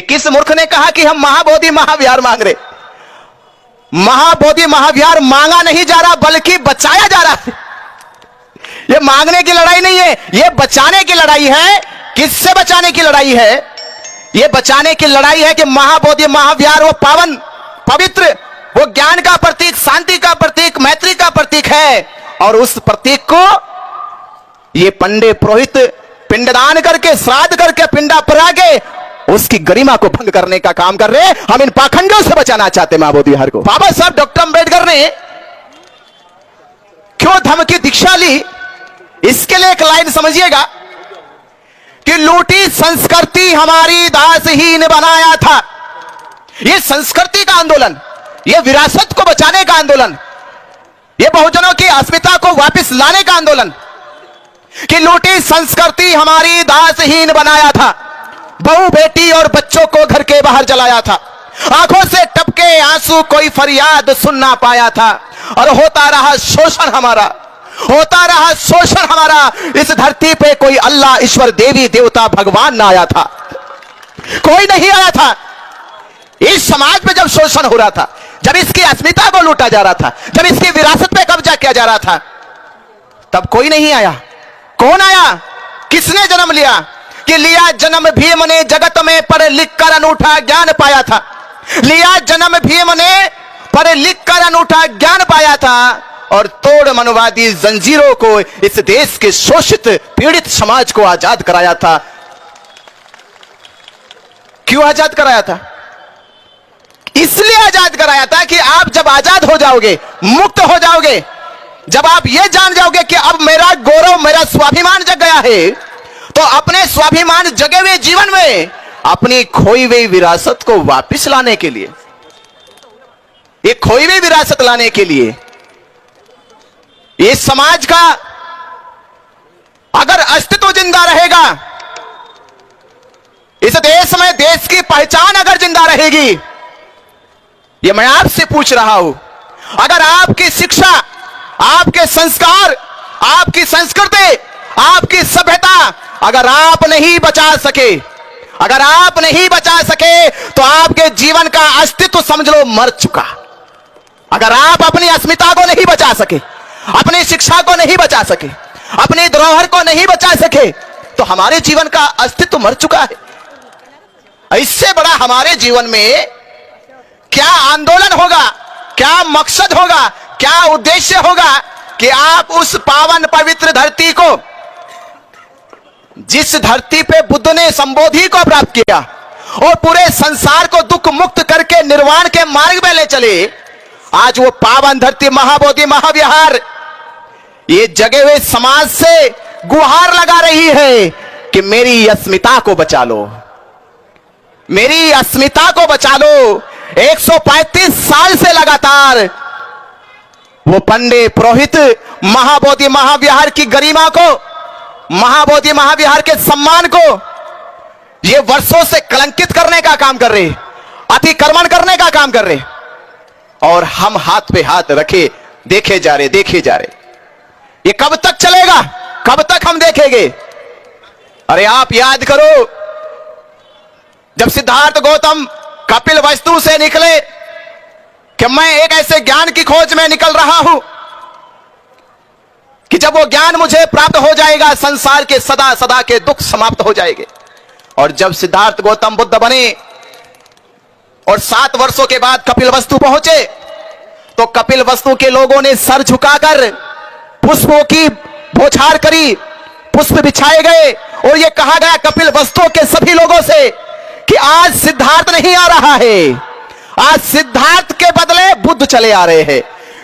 किस मूर्ख ने कहा कि हम महाबोधि महाविहार मांग रहे? महाबोधि महाविहार मांगा नहीं जा रहा बल्कि बचाया जा रहा है। यह मांगने की लड़ाई नहीं है, यह बचाने की लड़ाई है। किससे बचाने की लड़ाई है? यह बचाने की लड़ाई है कि महाबोधि महाविहार वो पावन पवित्र, वो ज्ञान का प्रतीक, शांति का प्रतीक, मैत्री का प्रतीक है। और उस प्रतीक को ये पंडे पुरोहित पिंडदान करके, श्राद्ध करके, पिंडा परा के उसकी गरिमा को भंग करने का काम कर रहे हैं। हम इन पाखंडियों से बचाना चाहते हैं महाबोधि विहार को। बाबा साहब डॉक्टर अंबेडकर ने क्यों धम्म की दीक्षा ली? इसके लिए एक लाइन समझिएगा कि लूटी संस्कृति हमारी दासहीन बनाया था। यह संस्कृति का आंदोलन, यह विरासत को बचाने का आंदोलन, यह बहुजनों की अस्मिता को वापस लाने का आंदोलन कि लूटी संस्कृति हमारी दासहीन बनाया था, बहू बेटी और बच्चों को घर के बाहर जलाया था, आंखों से टपके आंसू कोई फरियाद सुन ना पाया था, और होता रहा शोषण हमारा, होता रहा शोषण हमारा। इस धरती पे कोई अल्लाह, ईश्वर, देवी देवता, भगवान ना आया था, कोई नहीं आया था। इस समाज पे जब शोषण हो रहा था, जब इसकी अस्मिता को लूटा जा रहा था, जब इसकी विरासत पे कब्जा किया जा रहा था, तब कोई नहीं आया। कौन आया? किसने जन्म लिया? कि लिया जन्म भीम ने जगत में पढ़ लिख कर अनूठा ज्ञान पाया था। लिया जन्म भीम ने पढ़ लिख कर अनूठा ज्ञान पाया था, और तोड़ मनवादी जंजीरों को इस देश के शोषित पीड़ित समाज को आजाद कराया था। क्यों आजाद कराया था? इसलिए आजाद कराया था कि आप जब आजाद हो जाओगे, मुक्त हो जाओगे, जब आप यह जान जाओगे कि अब मेरा गौरव, मेरा स्वाभिमान जग गया है, तो अपने स्वाभिमान जगे हुए जीवन में अपनी खोई हुई विरासत को वापस लाने के लिए, एक खोई हुई विरासत लाने के लिए, इस समाज का अगर अस्तित्व जिंदा रहेगा, इस देश में देश की पहचान अगर जिंदा रहेगी, ये मैं आपसे पूछ रहा हूं, अगर आपकी शिक्षा, आपके संस्कार, आपकी संस्कृति, आपकी सभ्यता अगर आप नहीं बचा सके, अगर आप नहीं बचा सके, तो आपके जीवन का अस्तित्व समझ लो मर चुका। अगर आप अपनी अस्मिता को नहीं बचा सके, अपनी शिक्षा को नहीं बचा सके, अपनी धरोहर को नहीं बचा सके, तो हमारे जीवन का अस्तित्व मर चुका है। इससे बड़ा हमारे जीवन में क्या आंदोलन होगा, क्या मकसद होगा, क्या उद्देश्य होगा कि आप उस पावन पवित्र धरती को, जिस धरती पे बुद्ध ने संबोधि को प्राप्त किया और पूरे संसार को दुख मुक्त करके निर्वाण के मार्ग में ले चले, आज वो पावन धरती महाबोधि महाविहार ये जगे हुए समाज से गुहार लगा रही है कि मेरी अस्मिता को बचा लो, मेरी अस्मिता को बचा लो। 135 साल से लगातार वो पंडे पुरोहित महाबोधि महाविहार की गरिमा को, महाबोधि महाविहार के सम्मान को ये वर्षों से कलंकित करने का काम कर रहे, अतिक्रमण करने का काम कर रहे, और हम हाथ पे हाथ रखे देखे जा रहे, देखे जा रहे। ये कब तक चलेगा? कब तक हम देखेंगे? अरे आप याद करो, जब सिद्धार्थ गौतम कपिल वस्तु से निकले कि मैं एक ऐसे ज्ञान की खोज में निकल रहा हूं कि जब वो ज्ञान मुझे प्राप्त हो जाएगा, संसार के सदा सदा के दुख समाप्त हो जाएंगे। और जब सिद्धार्थ गौतम बुद्ध बने और 7 वर्षों के बाद कपिल वस्तु पहुंचे, तो कपिल वस्तु के लोगों ने सर झुकाकर पुष्पों की बौछार करी, पुष्प बिछाए गए, और यह कहा गया कपिल वस्तु के सभी लोगों से कि आज सिद्धार्थ नहीं आ रहा है, आज सिद्धार्थ के बदले बुद्ध चले आ रहे हैं,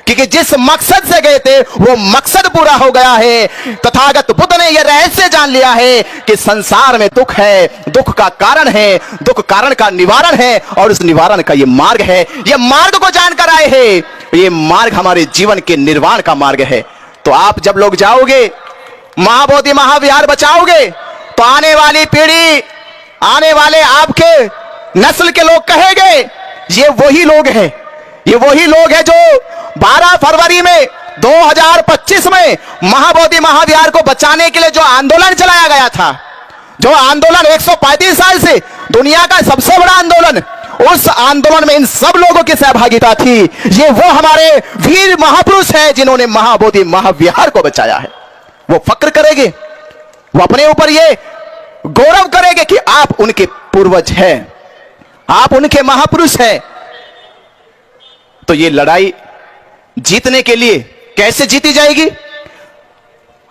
क्योंकि जिस मकसद से गए थे वो मकसद पूरा हो गया है। तथागत बुद्ध ने यह रहस्य जान लिया है कि संसार में दुख है, दुख का कारण है, दुख कारण का निवारण है, और उस निवारण का ये मार्ग है। ये मार्ग को जानकर आए हैं, ये मार्ग हमारे जीवन के निर्वाण का मार्ग है। तो आप जब लोग जाओगे, महाबोधि महाविहार बचाओगे, तो आने वाली पीढ़ी, आने वाले आपके नस्ल के लोग कहेंगे ये वही लोग हैं, ये वही लोग हैं जो 12 फरवरी में 2025 में महाबोधि महाविहार को बचाने के लिए जो आंदोलन चलाया गया था, जो आंदोलन 135 साल से दुनिया का सबसे बड़ा आंदोलन, उस आंदोलन में इन सब लोगों की सहभागिता थी। ये वो हमारे वीर महापुरुष हैं जिन्होंने महाबोधि महाविहार को बचाया है। वो फक्र करेंगे, वो अपने ऊपर ये गौरव करेंगे कि आप उनके पूर्वज हैं, आप उनके महापुरुष हैं। तो ये लड़ाई जीतने के लिए कैसे जीती जाएगी?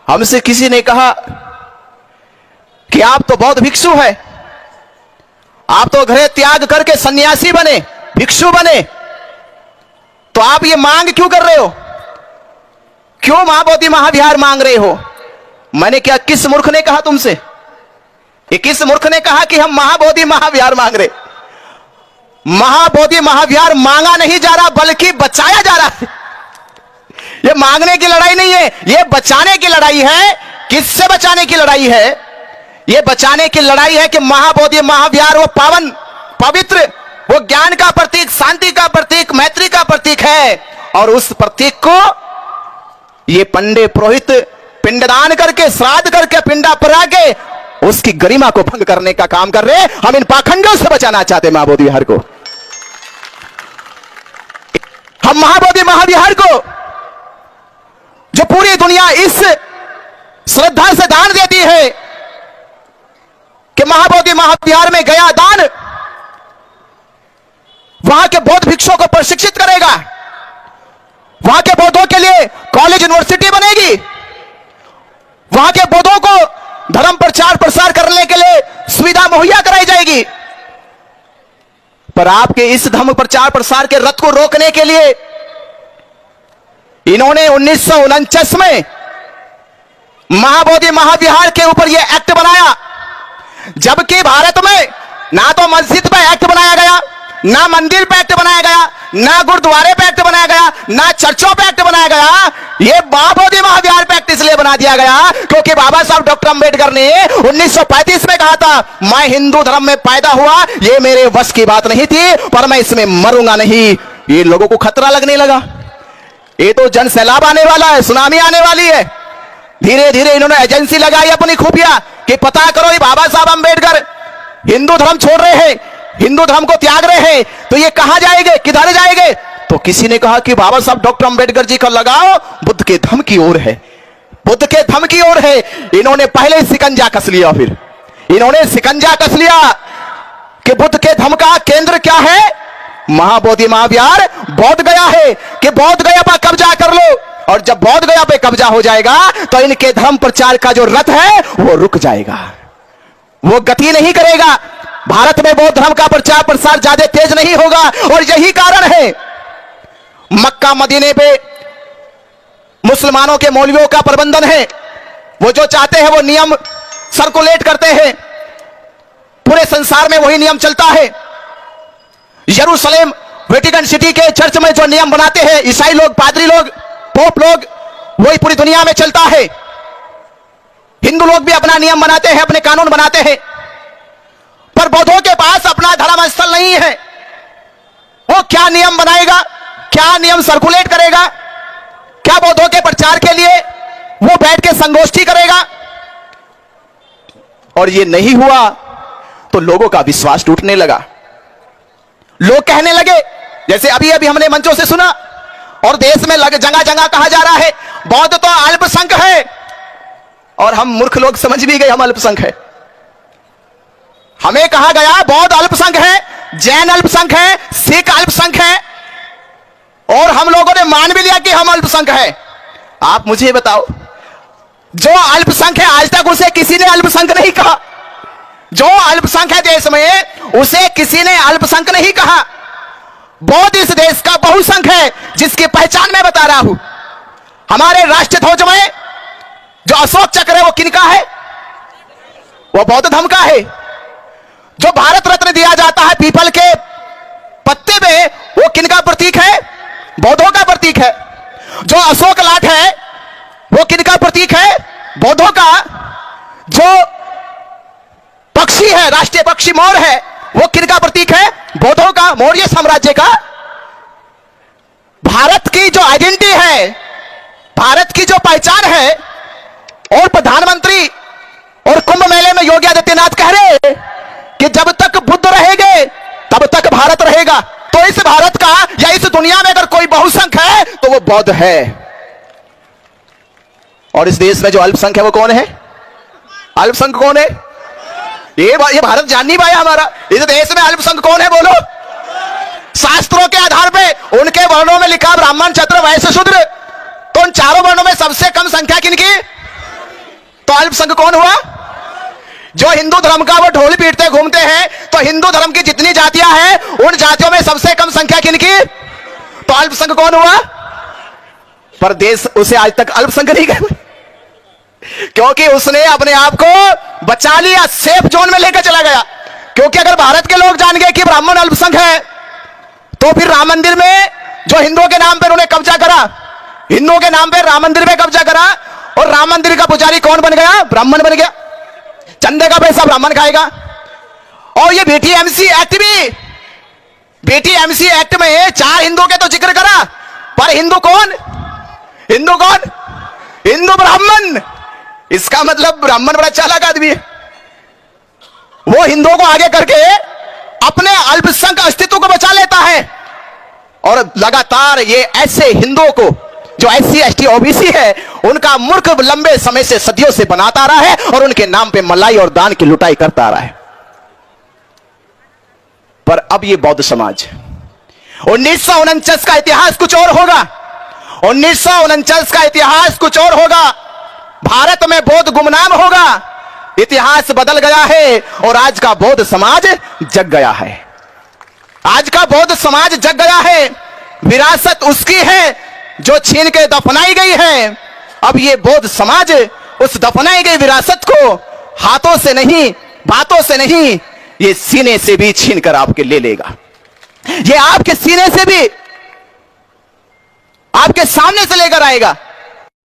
हमसे किसी ने कहा कि आप तो बौद्ध भिक्षु हैं, आप तो घर त्याग करके सन्यासी बने, भिक्षु बने, तो आप ये मांग क्यों कर रहे हो? क्यों महाबोधि महाविहार मांग रहे हो? मैंने क्या, किस मूर्ख ने कहा तुमसे? ये किस मूर्ख ने कहा कि हम महाबोधि महाविहार मांग रहे? महाबोधि महाविहार मांगा नहीं जा रहा, बल्कि बचाया जा रहा है। ये मांगने की लड़ाई नहीं है, ये बचाने की लड़ाई है। किससे बचाने की लड़ाई है? ये बचाने की लड़ाई है कि महाबोधि महाविहार वो पावन, पवित्र, वो ज्ञान का प्रतीक, शांति का प्रतीक, मैत्री का प्रतीक है। और उस प्रतीक को ये पंडे पुरोहित पिंडदान करके, श्राद्ध करके, पिंडा परा के उसकी गरिमा को भंग करने का काम कर रहे। हम इन पाखंडों से बचाना चाहते हैं महाबोधि विहार को। हम महाबोधि महाविहार को, जो पूरी दुनिया इस श्रद्धा से दान देती है कि महाबोधि महाविहार में गया दान वहां के बौद्ध भिक्षुओं को प्रशिक्षित करेगा, वहां के बौद्धों के लिए कॉलेज यूनिवर्सिटी बनेगी, वहां के बौद्धों को धर्म प्रचार प्रसार करने के लिए सुविधा मुहैया कराई जाएगी। पर आपके इस धर्म प्रचार प्रसार के रथ को रोकने के लिए इन्होंने 1949 में महाबोधि महाविहार के ऊपर यह एक्ट बनाया, जबकि भारत में ना तो मस्जिद पे एक्ट बनाया गया, ना मंदिर पे एक्ट बनाया गया, ना गुरुद्वारे पे एक्ट बनाया गया, ना चर्चों पे एक्ट बनाया गया। ये महाबोधि महाविहार पे एक्ट इसलिए बना दिया गया क्योंकि बाबा साहब डॉक्टर अंबेडकर ने 1935 में कहा था, मैं हिंदू धर्म में पैदा हुआ, ये मेरे वश की बात नहीं थी, पर मैं इसमें मरूंगा नहीं। ये लोगों को खतरा लगने लगा, ये तो जन सैलाब आने वाला है, सुनामी आने वाली है। धीरे धीरे इन्होंने एजेंसी लगाई अपनी खुफिया कि पता करो ये बाबा साहब अंबेडकर हिंदू धर्म छोड़ रहे हैं, हिंदू धर्म को त्याग रहे हैं, तो ये कहां जाएंगे, किधर जाएंगे? तो किसी ने कहा कि बाबा साहब डॉक्टर अंबेडकर जी का लगाओ बुद्ध के धर्म की ओर है, बुद्ध के धर्म की ओर है। इन्होंने पहले शिकंजा कस लिया, फिर इन्होंने शिकंजा कस लिया कि बुद्ध के धर्म का केंद्र क्या है? महाबोधि महाविहार बोध गया है, कि बोध गया पर कब्जा कर लो। और जब बोध गया पे कब्जा हो जाएगा तो इनके धर्म प्रचार का जो रथ है वो रुक जाएगा, वो गति नहीं करेगा। भारत में बौद्ध धर्म का प्रचार प्रसार ज्यादा तेज नहीं होगा। और यही कारण है मक्का मदीने पे मुसलमानों के मौलवियों का प्रबंधन है, वो जो चाहते हैं वो नियम सर्कुलेट करते हैं, पूरे संसार में वही नियम चलता है। यरूशलेम वेटिकन सिटी के चर्च में जो नियम बनाते हैं ईसाई लोग, पादरी लोग, पोप लोग, वही पूरी दुनिया में चलता है। हिंदू लोग भी अपना नियम बनाते हैं, अपने कानून बनाते हैं, पर बौद्धों के पास अपना धर्म स्थल नहीं है। वो क्या नियम बनाएगा, क्या नियम सर्कुलेट करेगा, क्या बौद्धों के प्रचार के लिए वो बैठ के संगोष्ठी करेगा? और ये नहीं हुआ तो लोगों का विश्वास टूटने लगा। लोग कहने लगे, जैसे अभी अभी हमने मंचों से सुना और देश में जगह जगह कहा जा रहा है बौद्ध तो अल्पसंख्यक है, और हम मूर्ख लोग समझ भी गए हम अल्पसंख्यक है। हमें कहा गया बौद्ध अल्पसंख्यक है, जैन अल्पसंख्यक है, सिख अल्पसंख्यक है, और हम लोगों ने मान भी लिया कि हम अल्पसंख्यक है। आप मुझे बताओ, जो अल्पसंख्यक है आज तक उसे किसी ने अल्पसंख्यक नहीं कहा। जो अल्पसंख्यक है देश में उसे किसी ने अल्पसंख्यक नहीं कहा। बौद्ध इस देश का बहुसंख्यक है, जिसकी पहचान मैं बता रहा हूं। हमारे राष्ट्रीय ध्वज में जो अशोक चक्र है वो किनका है? वो बौद्ध धर्म का है। जो भारत रत्न दिया जाता है पीपल के पत्ते पे, वो किनका प्रतीक है? बौद्धों का प्रतीक है। जो अशोक लाट है वो किनका प्रतीक है? बौद्धों का। जो पक्षी है, राष्ट्रीय पक्षी मोर है, वो किनका प्रतीक है? बौद्धों का, मौर्य साम्राज्य का। भारत की जो आइडेंटिटी है, भारत की जो पहचान है, और प्रधानमंत्री और कुंभ मेले में योगी आदित्यनाथ कह रहे कि जब तक बुद्ध रहेंगे तब तक भारत रहेगा। तो इस भारत का या इस दुनिया में अगर कोई बहुसंख्यक है तो वो बौद्ध है। और इस देश में जो अल्पसंख्यक है वो कौन है? अल्पसंख्यक कौन है? ये भारत जान नहीं पाया हमारा। इस देश में अल्पसंख्यक कौन है बोलो? शास्त्रों के आधार पे उनके वर्णों में लिखा ब्राह्मण, क्षत्रिय, वैश्य, शूद्र। तो उन चारों वर्णों में सबसे कम संख्या किनकी? तो अल्पसंख्यक कौन हुआ? जो हिंदू धर्म का वो ढोल पीटते घूमते हैं। तो हिंदू धर्म की जितनी जातियां हैं उन जातियों में सबसे कम संख्या किनकी? तो अल्पसंख्यक कौन हुआ? पर देश उसे आज तक अल्पसंख्यक नहीं कहा, क्योंकि उसने अपने आप को बचा लिया, सेफ जोन में लेकर चला गया। क्योंकि अगर भारत के लोग जान गए कि ब्राह्मण अल्पसंख्यक है तो फिर राम मंदिर में जो हिंदुओं के नाम पर उन्हें कब्जा करा, हिंदुओं के नाम पर राम मंदिर में कब्जा करा, और राम मंदिर का पुजारी कौन बन गया? ब्राह्मण बन गया। चंदे का पैसा ब्राह्मण खाएगा। और ये बीटीएमसी एक्ट भी, बीटीएमसी एक्ट में 4 हिंदुओं के तो जिक्र करा, पर हिंदू कौन? हिंदू कौन? हिंदू ब्राह्मण। इसका मतलब ब्राह्मण बड़ा चालाक आदमी है। वो हिंदुओं को आगे करके अपने अल्पसंख्यक अस्तित्व को बचा लेता है। और लगातार ये ऐसे हिंदुओं को जो SC ST OBC है उनका मूर्ख लंबे समय से सदियों से बनाता रहा है और उनके नाम पे मलाई और दान की लुटाई करता रहा है। पर अब ये बौद्ध समाज, 1949 का इतिहास कुछ और होगा। 1949 का इतिहास कुछ और होगा। भारत में बौद्ध गुमनाम होगा। इतिहास बदल गया है और आज का बौद्ध समाज जग गया है। आज का बौद्ध समाज जग गया है। विरासत उसकी है जो छीन के दफनाई गई है। अब ये बौद्ध समाज उस दफनाई गई विरासत को हाथों से नहीं, बातों से नहीं, ये सीने से भी छीन कर आपके ले लेगा। ये आपके सीने से भी आपके सामने से लेकर आएगा।